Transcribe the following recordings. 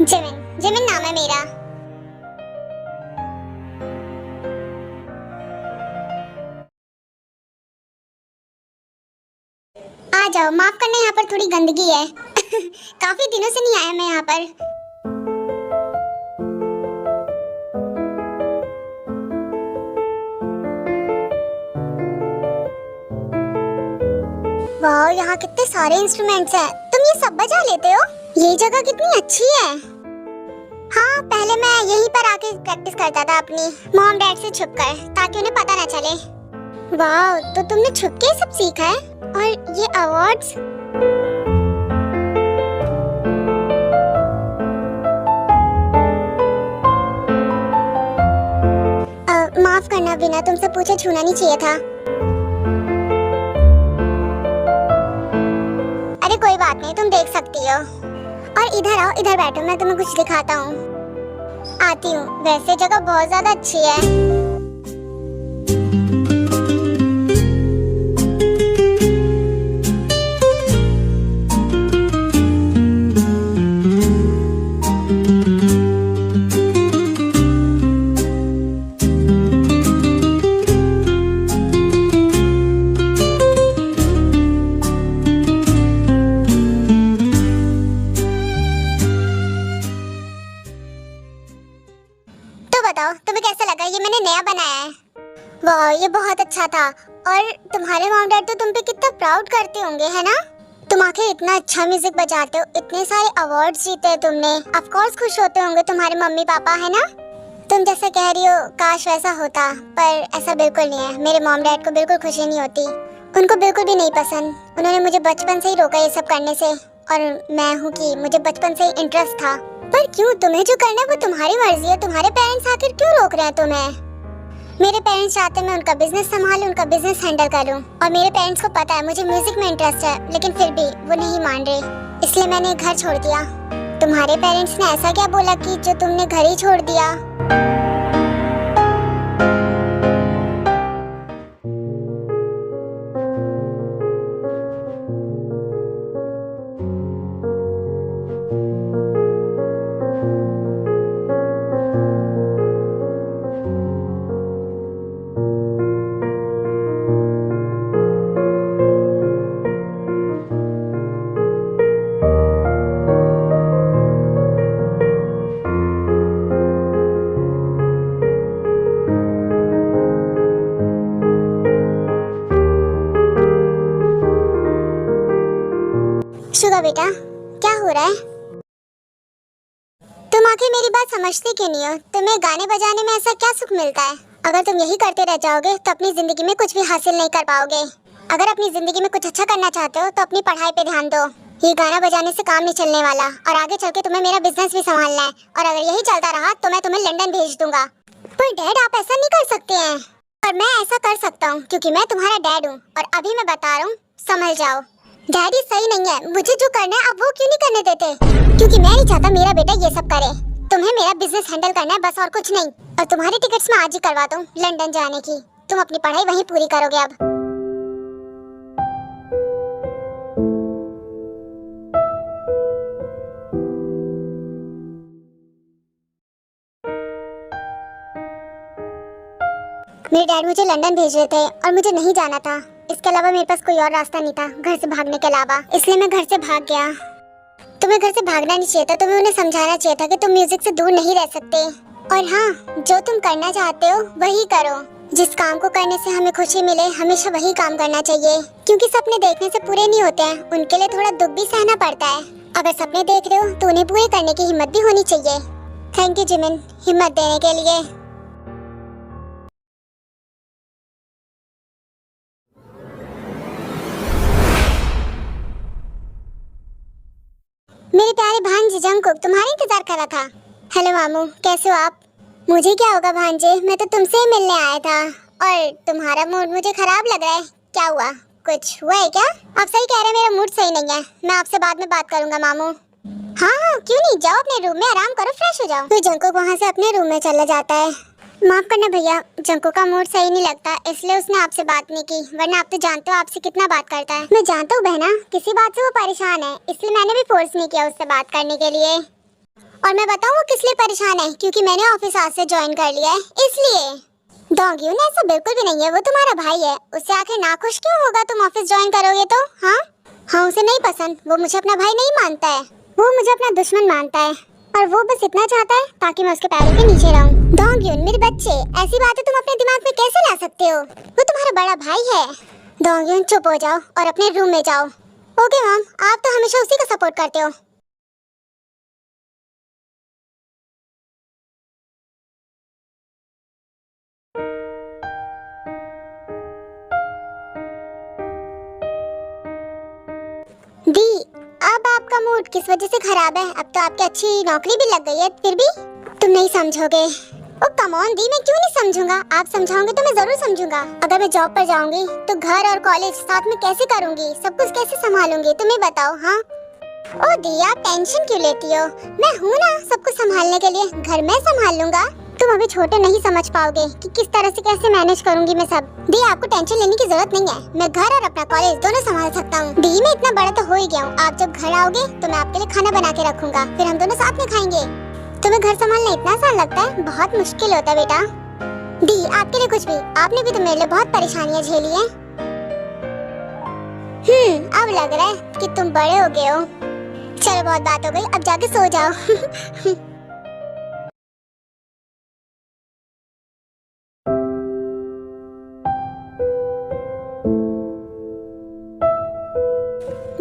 Jimin, Jimin नाम है मेरा। आ जाओ, माफ करना यहाँ पर थोड़ी गंदगी है। काफी दिनों से नहीं आया मैं यहाँ पर। वाह, यहाँ कितने सारे इंस्ट्रूमेंट्स हैं। तुम ये सब बजा लेते हो? ये जगह कितनी अच्छी है। हाँ, पहले मैं यहीं पर आके प्रैक्टिस करता था अपनी मॉम डैड से छुपकर, ताकि उन्हें पता ना चले। वाह, तो तुमने छुप के सब सीखा है? और ये अवार्ड्स? माफ करना, बिना तुमसे पूछे छूना नहीं चाहिए था। अरे कोई बात नहीं, तुम देख सकती हो। और इधर आओ, इधर बैठो, मैं तुम्हें कुछ दिखाता हूँ। आती हूँ। वैसे जगह बहुत ज्यादा अच्छी है। बताओ तुम्हें कैसा लगा? ये मैंने नया बनाया है। वाह, ये बहुत अच्छा था। और तुम्हारे मॉम डैड तो तुम पे कितना प्राउड करते होंगे, है ना? तुम आखिर इतना अच्छा म्यूजिक बजाते हो, इतने सारे अवार्ड्स जीते हैं तुमने। ऑफ कोर्स खुश होते होंगे तुम्हारे मम्मी पापा, है ना? तुम जैसा कह रही हो, काश वैसा होता, पर ऐसा बिल्कुल नहीं है। मेरे मॉम डैड को बिल्कुल खुशी नहीं होती, उनको बिल्कुल भी नहीं पसंद। उन्होंने मुझे बचपन से ही रोका ये सब करने से। और मैं हूँ कि मुझे बचपन से ही इंटरेस्ट था। पर क्यों? तुम्हें जो करना है वो तुम्हारी मर्जी है। तुम्हारे पेरेंट्स आखिर क्यों रोक रहे हैं तुम्हें? मेरे पेरेंट्स चाहते हैं मैं उनका बिजनेस संभालूं, उनका बिजनेस हैंडल करूं। और मेरे पेरेंट्स को पता है मुझे म्यूजिक में इंटरेस्ट है, लेकिन फिर भी वो नहीं मान रहे। इसलिए मैंने घर छोड़ दिया। तुम्हारे पेरेंट्स ने ऐसा क्या बोला कि जो तुमने घर ही छोड़ दिया? शुगा बेटा, क्या हो रहा है? तुम आखिर मेरी बात समझते क्यों नहीं हो? तुम्हें गाने बजाने में ऐसा क्या सुख मिलता है? अगर तुम यही करते रह जाओगे तो अपनी जिंदगी में कुछ भी हासिल नहीं कर पाओगे। अगर अपनी जिंदगी में कुछ अच्छा करना चाहते हो तो अपनी पढ़ाई पे ध्यान दो। ये गाना बजाने से काम नहीं चलने वाला, और आगे चल के तुम्हें मेरा बिजनेस भी संभालना है। और अगर यही चलता रहा तो मैं तुम्हें लंदन भेज दूंगा। पर डैड, आप ऐसा नहीं कर सकते हैं। और मैं ऐसा कर सकता हूँ, क्योंकि मैं तुम्हारा डैड हूँ। और अभी मैं बता रहा हूँ, समझ जाओ। डैडी सही नहीं है, मुझे जो करना है आप वो क्यों नहीं करने देते? क्योंकि मैं नहीं चाहता मेरा बेटा ये सब करे। तुम्हें मेरा बिजनेस हैंडल करना है, बस, और कुछ नहीं। और तुम्हारी टिकट्स मैं आज ही करवा दूं लंदन जाने की। तुम अपनी पढ़ाई वहीं पूरी करोगे अब। मेरे डैड मुझे लंदन भेज रहे थे और मुझे नहीं जाना था। इसके अलावा मेरे पास कोई और रास्ता नहीं था घर से भागने के अलावा, इसलिए मैं घर से भाग गया। तुम्हें घर से भागना नहीं चाहिए था, तुम्हें उन्हें समझाना चाहिए था कि तुम म्यूजिक से दूर नहीं रह सकते। और हाँ, जो तुम करना चाहते हो वही करो। जिस काम को करने से हमें खुशी मिले, हमेशा वही काम करना चाहिए। क्योंकि सपने देखने से पूरे नहीं होते हैं, उनके लिए थोड़ा दुख भी सहना पड़ता है। अगर सपने देख रहे हो तो उन्हें पूरे करने की हिम्मत भी होनी चाहिए। थैंक यू जिमिन, हिम्मत देने के लिए। मेरे प्यारे भांजे जंगकुक तुम्हारा इंतजार कर रहा था। हेलो मामू, कैसे हो आप? मुझे क्या होगा भांजे, मैं तो तुमसे ही मिलने आया था। और तुम्हारा मूड मुझे खराब लग रहा है। क्या हुआ? कुछ हुआ है क्या? आप सही कह रहे हैं, मेरा मूड सही नहीं है। मैं आपसे बाद में बात करूंगा मामू। हाँ हाँ, क्यों नहीं, जाओ अपने रूम में आराम करो, फ्रेश हो जाओ। फिर जंगकुक वहाँ से अपने रूम में चला जाता है। माफ करना भैया, जंगकुक का मूड सही नहीं लगता, इसलिए उसने आपसे बात नहीं की। वरना आप तो जानते हो आपसे कितना बात करता है। मैं जानता हूँ बहना, किसी बात से वो परेशान है, इसलिए मैंने भी फोर्स नहीं किया उससे बात करने के लिए। और मैं बताऊँ वो किस लिए परेशान है? क्योंकि मैंने ऑफिस आज से ज्वाइन कर लिया है, इसलिए। डोंगयून ऐसा बिल्कुल भी नहीं है, वो तुम्हारा भाई है। उससे आखिर नाखुश क्यों होगा तुम ऑफिस ज्वाइन करोगे तो? हाँ हाँ, उसे नहीं पसंद, वो मुझे अपना भाई नहीं मानता है, वो मुझे अपना दुश्मन मानता है, और वो बस इतना चाहता है ताकि मैं उसके पैरों के नीचे रहूं। डोंगयून मेरे बच्चे, ऐसी बातें तुम अपने दिमाग में कैसे ला सकते हो? वो तुम्हारा बड़ा भाई है। डोंगयून चुप हो जाओ और अपने रूम में जाओ। ओके मॉम, आप तो हमेशा उसी का सपोर्ट करते हो। दी, अब आपका मूड किस वजह से खराब है? अब तो आपकी अच्छी नौकरी भी लग गई है, फिर भी तुम नहीं समझोगे। ओ कम ऑन दी, मैं क्यों नहीं समझूंगा? आप समझाओगे तो मैं जरूर समझूंगा। अगर मैं जॉब पर जाऊंगी तो घर और कॉलेज साथ में कैसे करूंगी? सब कुछ कैसे संभालूंगी? तुम ही बताओ। हाँ ओ दी, आप टेंशन क्यों लेती हो? मैं हूँ ना सब कुछ संभालने के लिए। घर में संभाल लूंगा। तुम अभी छोटे नहीं समझ पाओगे कि किस तरह से कैसे मैनेज करूंगी मैं सब। दी, आपको टेंशन लेने की जरूरत नहीं है, मैं घर और अपना कॉलेज दोनों संभाल सकता हूँ। दी, मैं इतना बड़ा तो हो ही गया हूँ। आप जब घर आओगे तो मैं आपके लिए खाना बना के रखूंगा, फिर हम दोनों साथ में खाएंगे। तुम्हें घर संभालना इतना आसान लगता है? बहुत मुश्किल होता है बेटा। दी, आपके लिए कुछ भी, आपने भी तो मेरे लिए बहुत परेशानियाँ झेली है। अब लग रहा है कि तुम बड़े हो गए हो। चलो बहुत बात हो गई, अब जाके सो जाओ।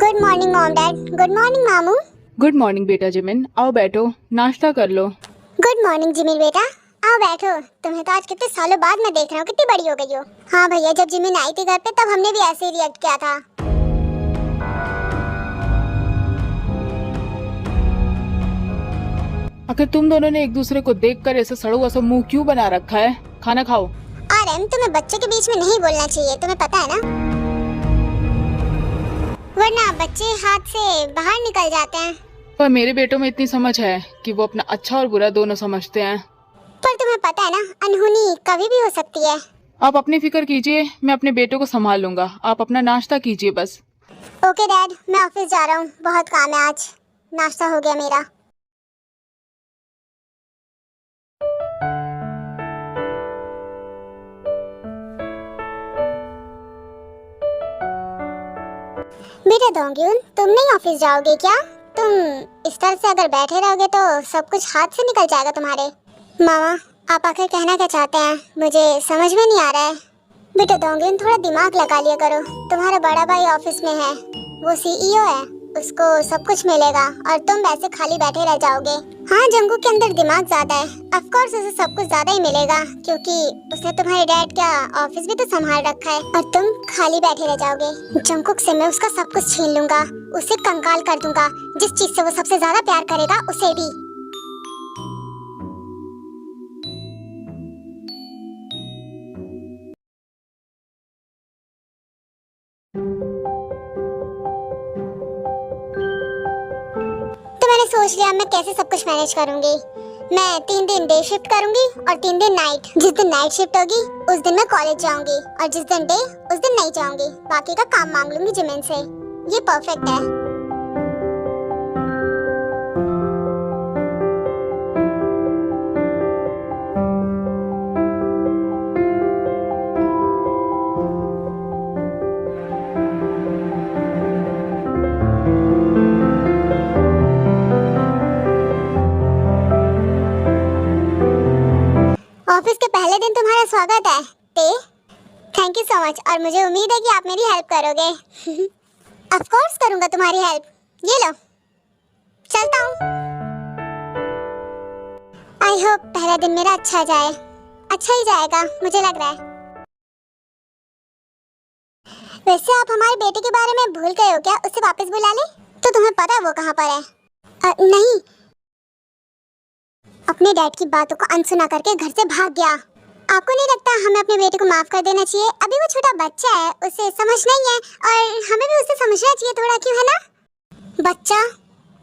Good morning mom dad. Good morning मामू। गुड मॉर्निंग बेटा जिमिन, आओ बैठो, नाश्ता कर लो। गुड मॉर्निंग जिमिन बेटा, आओ बैठो। तुम्हें तो आज कितने सालों बाद मैं देख रहा हूँ, कितनी बड़ी हो गई हो। हाँ भैया, जब जिमिन आई थी घर पे तब हमने भी ऐसे ही रिएक्ट किया था। आखिर तुम दोनों ने एक दूसरे को देखकर ऐसा सड़ुआ सा मुंह क्यों बना रखा है? खाना खाओ। आरएम, तुम्हें बच्चे के बीच में नहीं बोलना चाहिए, तुम्हें पता है ना, वरना बच्चे हाथ से बाहर निकल जाते हैं। पर मेरे बेटों में इतनी समझ है कि वो अपना अच्छा और बुरा दोनों समझते हैं। पर तुम्हें पता है ना, अनहोनी कभी भी हो सकती है। आप अपनी फिक्र कीजिए, मैं अपने बेटों को संभाल लूंगा। आप अपना नाश्ता कीजिए बस। ओके डैड, मैं ऑफिस जा रहा हूँ, बहुत काम है आज। नाश्ता हो गया मेरा। बेटा डोंगयून, तुम नहीं ऑफिस जाओगे क्या? तुम इस तरह से अगर बैठे रहोगे तो सब कुछ हाथ से निकल जाएगा तुम्हारे। मामा, आप आखिर कहना क्या चाहते हैं? मुझे समझ में नहीं आ रहा है। बेटा डोंगयून, थोड़ा दिमाग लगा लिया करो। तुम्हारा बड़ा भाई ऑफिस में है, वो सीईओ है, उसको सब कुछ मिलेगा और तुम वैसे खाली बैठे रह जाओगे। हाँ, जंगू के अंदर दिमाग ज्यादा है, ऑफ कोर्स उसे सब कुछ ज्यादा ही मिलेगा, क्योंकि उसने तुम्हारे डैड का ऑफिस भी तो संभाल रखा है, और तुम खाली बैठे रह जाओगे। जंगकुक से मैं उसका सब कुछ छीन लूंगा, उसे कंगाल कर दूंगा। जिस चीज से वो सबसे ज्यादा प्यार करेगा उसे भी। मैंने सोच लिया मैं कैसे सब कुछ मैनेज करूंगी। मैं 3 दिन डे शिफ्ट करूंगी और 3 दिन नाइट। जिस दिन नाइट शिफ्ट होगी उस दिन मैं कॉलेज जाऊंगी, और जिस दिन डे उस दिन नहीं जाऊंगी। बाकी का काम मांग लूंगी जिमिन से। ये परफेक्ट है। ऑफिस के पहले दिन तुम्हारा स्वागत है ते। थैंक यू सो मच, और मुझे उम्मीद है कि आप मेरी हेल्प करोगे। ऑफ कोर्स करूंगा तुम्हारी हेल्प। ये लो, चलता हूँ। आई होप पहला दिन मेरा अच्छा जाए। अच्छा ही जाएगा मुझे लग रहा है। वैसे आप हमारे बेटे के बारे में भूल गए हो क्या? उसे वापस बुला ले। तो तुम्हें पता है वो कहाँ पर है? नहीं, अपने डैड की बातों को अनसुना करके घर से भाग गया। आपको नहीं लगता हमें अपने बेटे को माफ कर देना चाहिए? अभी वो छोटा बच्चा है, उसे समझ नहीं है, और हमें भी उसे समझना चाहिए थोड़ा, क्यों है ना? बच्चा?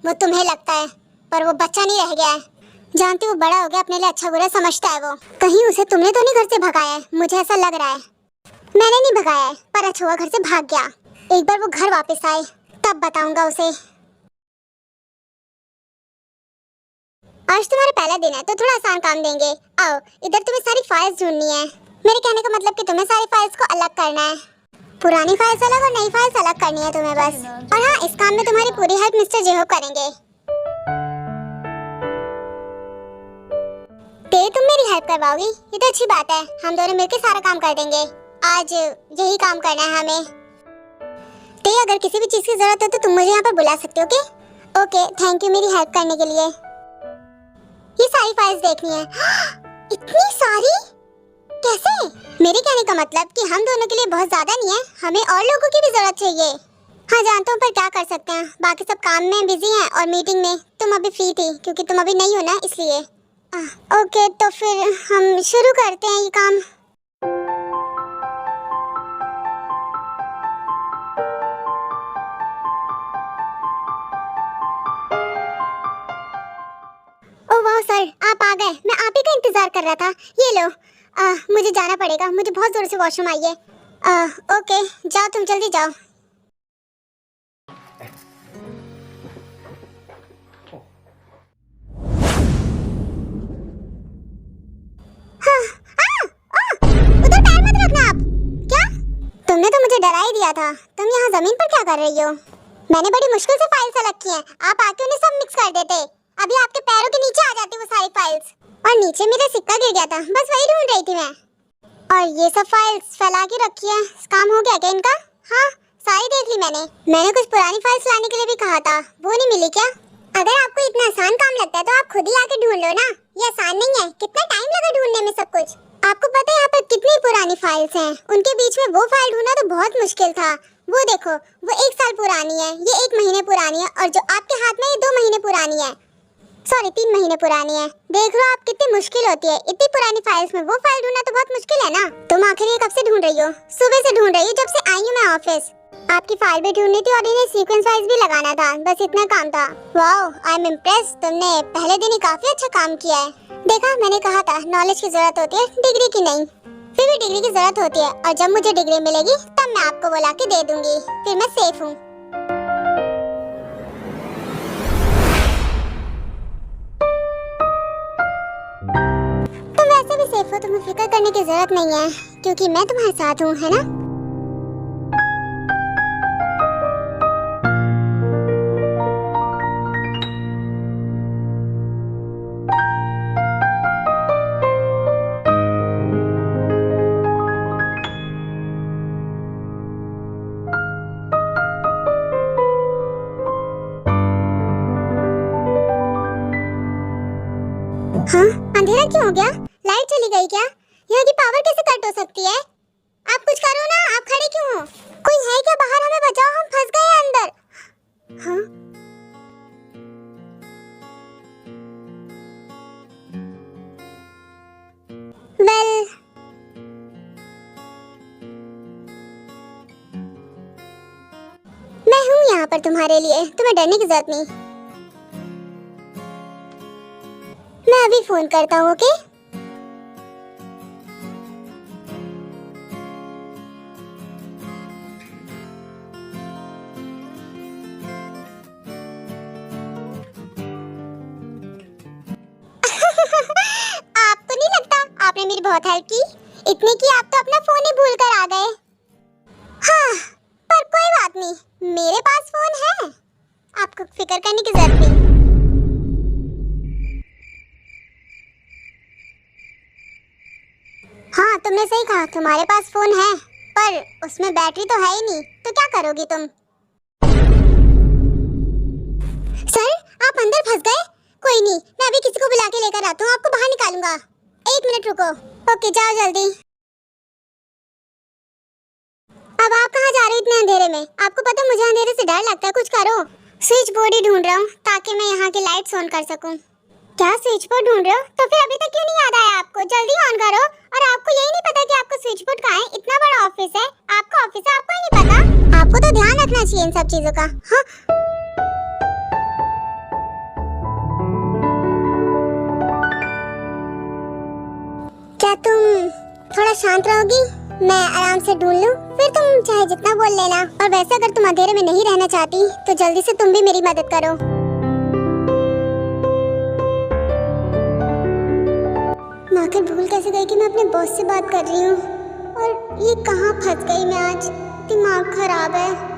वो तुम्हें लगता है, पर वो बच्चा नहीं रह गया है। जानती, वो बड़ा हो गया, अपने लिए अच्छा बुरा समझता है वो। कहीं उसे तुमने तो नहीं घर से भगाया है? मुझे ऐसा लग रहा है। मैंने नहीं भगाया है, पर अच्छा हुआ घर से भाग गया। एक बार वो घर वापस आए तब बताऊंगा उसे। आज तुम्हारा पहला दिन है तो थोड़ा आसान काम देंगे। आओ इधर, तुम्हें सारी फाइल्स ढूंढनी है। मेरे कहने का मतलब कि तुम्हें सारी फाइल्स को अलग करना है। पुरानी फाइल्स अलग और नई फाइल्स अलग करनी है तुम्हें बस। और हाँ, इस काम में तुम्हारी पूरी हेल्प मिस्टर जेहोब करेंगे। ते तुम मेरी हेल्प करवाओगी? ये तो अच्छी बात है, हम दोनों मिलकर सारा काम कर देंगे। आज यही काम करना है हमें। ते अगर किसी भी चीज की जरूरत हो तो तुम मुझे यहाँ पर बुला सकते हो। ओके, थैंक यू मेरी हेल्प करने के लिए। ये सारी फाइल्स देखनी है। इतनी सारी कैसे? मेरे कहने का मतलब कि हम दोनों के लिए बहुत ज्यादा नहीं है, हमें और लोगों की भी जरूरत चाहिए। हाँ जानता हूँ, पर क्या कर सकते हैं, बाकी सब काम में बिजी हैं और मीटिंग में। तुम अभी फ्री थी क्योंकि तुम अभी नहीं हो ना, इसलिए। ओके, तो फिर हम शुरू करते हैं ये काम। ओह वाह सर, आप आ गए। मैं आप ही का इंतजार कर रहा था। ये लो, मुझे जाना पड़ेगा, मुझे बहुत जोर से वॉशरूम आई है। ओके, जाओ तुम जल्दी जाओ। हाँ, उधर पैर मत रखना आप। क्या? तुमने तो मुझे डरा ही दिया था। तुम यहाँ जमीन पर क्या कर रही हो? मैंने बड़ी मुश्किल से फाइल्स अलग की हैं। आप आके उन्हें सब मिक्स कर देते। अभी आपके पैरों के नीचे आ जाती वो सारी फाइल्स। और नीचे मेरा सिक्का गिर गया था, बस वही ढूंढ रही थी मैं। और ये सब फाइल्स फैला के रखी है। काम हो गया क्या इनका? हाँ, सारी देख ली मैंने कुछ पुरानी फाइल्स लाने के लिए भी कहा था, वो नहीं मिली क्या? अगर आपको इतना आसान काम लगता है तो आप खुद ही आके ढूंढ लो ना। ये आसान नहीं है, कितना टाइम लगा ढूंढने में सब कुछ। आपको पता है यहाँ पर कितनी पुरानी फाइल्स हैं? उनके बीच में वो फाइल ढूंढना तो बहुत मुश्किल था। वो देखो, वो 1 साल पुरानी है, ये 1 महीने पुरानी है, और जो आपके हाथ में ये 2 महीने पुरानी है। सॉरी, 3 महीने पुरानी है। देख लो आप, कितनी मुश्किल होती है इतनी पुरानी फाइल्स में वो फाइल ढूंढना तो बहुत मुश्किल है ना। तुम आखिर ये कब से ढूंढ रही हो? सुबह से ढूंढ रही हूँ, जब से आई हूँ मैं ऑफिस। आपकी फाइल भी ढूंढनी थी और इन्हें सीक्वेंस वाइज भी लगाना था, बस इतना काम था। Wow, I am impressed. तुमने पहले दिन ही काफी अच्छा काम किया है। देखा, मैंने कहा था नॉलेज की जरूरत होती है, डिग्री की नहीं। फिर भी डिग्री की जरूरत होती है, और जब मुझे डिग्री मिलेगी तब मैं आपको बुला के दे दूंगी। फिर मैं सेफ हूँ। तुम वैसे भी सेफ हो, तुम्हें फिक्र करने की जरूरत नहीं है, क्योंकि मैं तुम्हारे साथ हूँ, है ना? हाँ, अंधेरा क्यों हो गया? लाइट चली गई क्या? यहाँ की पावर कैसे कट हो सकती है? आप कुछ करो ना, आप खड़े क्यों हो? कोई है क्या बाहर? हमें बचाओ, हम फंस गए हैं अंदर। हाँ? वेल, मैं हूँ यहाँ पर तुम्हारे लिए, तुम्हें डरने की जरूरत नहीं। मैं अभी फोन करता हूँ, ओके? आपको नहीं लगता आपने मेरी बहुत हेल्प की? इतने की आप तो अपना फोन ही भूल कर आ गए। हाँ, पर कोई बात नहीं, मेरे पास फोन है, आपको फिक्र करने की जरूरत नहीं। हाँ, तुमने सही कहा, तुम्हारे पास फोन है, पर उसमें बैटरी तो है ही नहीं, तो क्या करोगी तुम? सर, आप अंदर फंस गए? कोई नहीं, मैं अभी किसी को बुला के लेकर आता हूँ, आपको बाहर निकालूंगा। 1 मिनट रुको। ओके, जाओ जल्दी। अब आप कहाँ जा रहे हो इतने अंधेरे में? आपको पता मुझे अंधेरे से डर लगता है, कुछ करो। स्विच बोर्ड ही ढूंढ रहा हूँ ताकि मैं यहाँ की लाइट्स ऑन कर सकूँ। क्या स्विच बोर्ड ढूंढ रहे हो? तो फिर अभी तक क्यों नहीं याद आया आपको? जल्दी ऑन करो। और आपको यही नहीं पता कि आपको स्विच बोर्ड कहाँ है? इतना बड़ा ऑफिस है, आपका ऑफिस है, आपको ही नहीं पता? आपको तो ध्यान रखना चाहिए इन सब चीजों का। हाँ, क्या तुम थोड़ा शांत रहोगी? मैं आराम से ढूंढ लूं, फिर तुम चाहे जितना बोल लेना। और वैसे अगर तुम अंधेरे में नहीं रहना चाहती तो जल्दी से तुम भी मेरी मदद करो। आखिर भूल कैसे गई कि मैं अपने बॉस से बात कर रही हूँ। और ये कहाँ फंस गई मैं आज, दिमाग खराब है।